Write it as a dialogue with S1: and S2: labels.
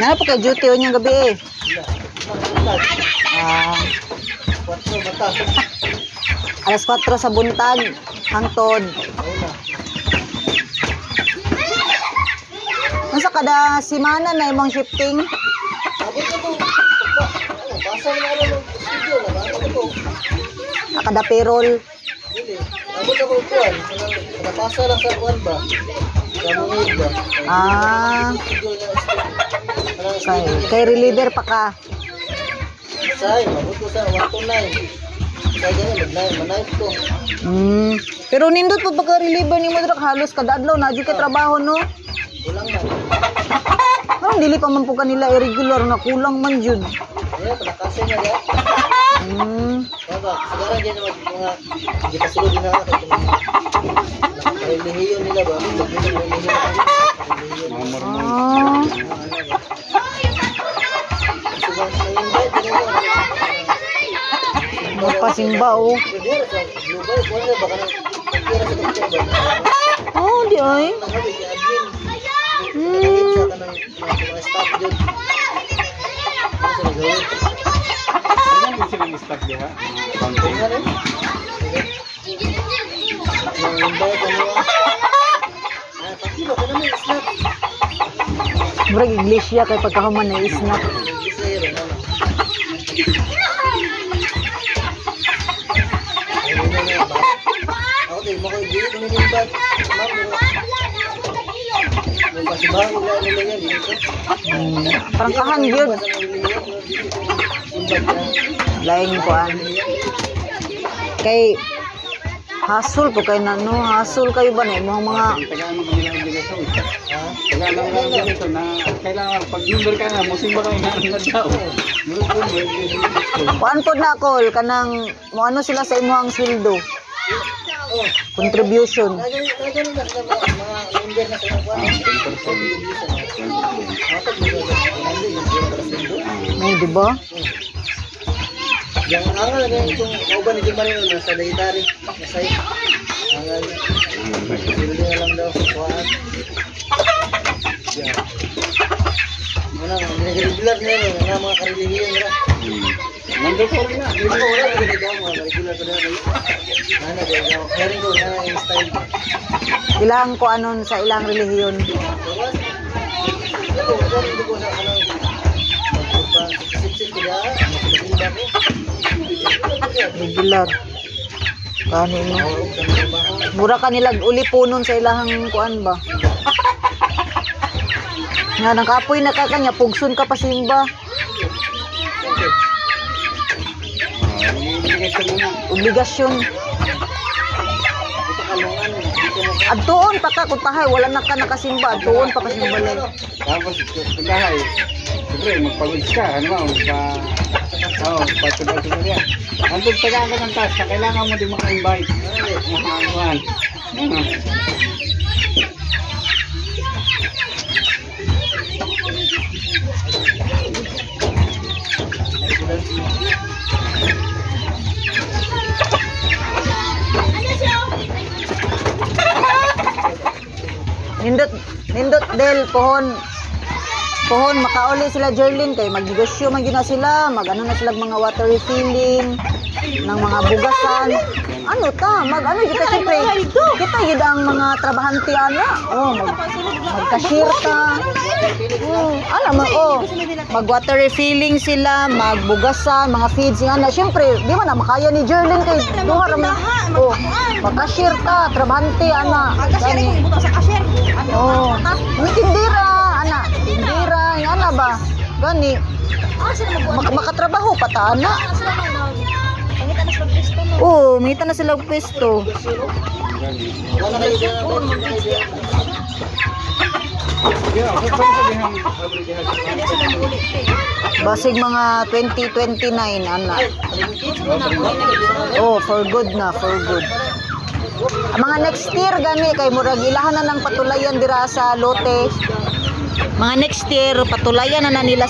S1: Napaka-duty o niyang gabi eh. Alas 4 sa buntag, hangtod. Nasa kada simana na imong shifting? Kada payroll?
S2: Nakapasa lang sa kuwan ba? Sa mungid ba?
S1: Kay reliever pa ka.
S2: Say, mabot ko sa 129. Kaya ganyan, mag-knife ko.
S1: Pero nindot pa pagka-reliever ni mo halos kada adlaw na ka trabaho no?
S2: Kulang na.
S1: Parang dili pa man po kanila irregular na kulang man jud.
S2: Yeah, palakasin na yan. Kaya sigara dyan naman mga di pa sulod din na relihiyon nila ba?
S1: Pasimba oh. Oh, di ay. Murag iglesia kay pagkahuman na isnap.
S2: Pasibahan nila nila yan. Dito.
S1: Parang kahan yun. Laing kuan. Kay hasul po kay nano, hasul kayo ba no mga
S3: Tagaan mo kami ng obligasyon. Tagaan lang ng obligasyon na kailangan pag member ka na, musimba kayo na daw.
S1: kuan pod na call kanang mo ano sila sa imuhang sweldo. Contribution.
S2: Nagano na sila mga member na sa
S1: May di ba?
S2: Yang angal na itong kauban ni Marino na sa dietary na site. Angal. Sila na lang daw kuan. Yan. Mana regular na yun, nga mga karelihiyon nila.
S3: Nandun ko rin na.
S2: Hindi ko wala hindi daw mga regular ko na rin. Ano daw, hearing ko na yung style.
S1: Ilang ko anon sa ilang relihiyon.
S2: Ito, hindi ko sa kanang sip-sip ko na, mas ko.
S1: Regular. Kani no. Mura kanila uli punon sa ilahang kuan ba. Nga nang kapoy na ka kanya pugson ka pa simba. Obligasyon. Adtuon pa ka kutahay wala na ka nakasimba, adtuon pa ka simba lang.
S3: Tapos, pagkahay, siyempre, magpagod ka, ano ba, patubad-tubad yan. Andun tagaan ka ng task, kailangan mo din maka-invite. Makakuhan.
S1: Nindot del pohon makauli sila Jerlyn kay magnegosyo man gyud na sila, magano na sila mga water refilling ng mga bugasan. Ano ta? Mag-ano kita siyempre. Kita yun ang mga trabahante ana. Oh, mag-cashier ka. Alam mo, mag-water refilling sila, magbugasan, mga feeds ana. Siyempre, di man na makaya ni Jerlyn kay duha ra man. Oh, mag-cashier ka, trabahante ana. Gani. Oh, may tindira ana. Tindira, ana ba? Gani. Makatrabaho pa ta ana. Oo, mita na sila pwesto.
S2: Wala kayo dyan.
S1: Basig mga 2029 ana. Oh, for good na, for good. Mga next year gani kay murag ilahan na ng patulayan dira sa lote. Mga next year patulayan na nila sa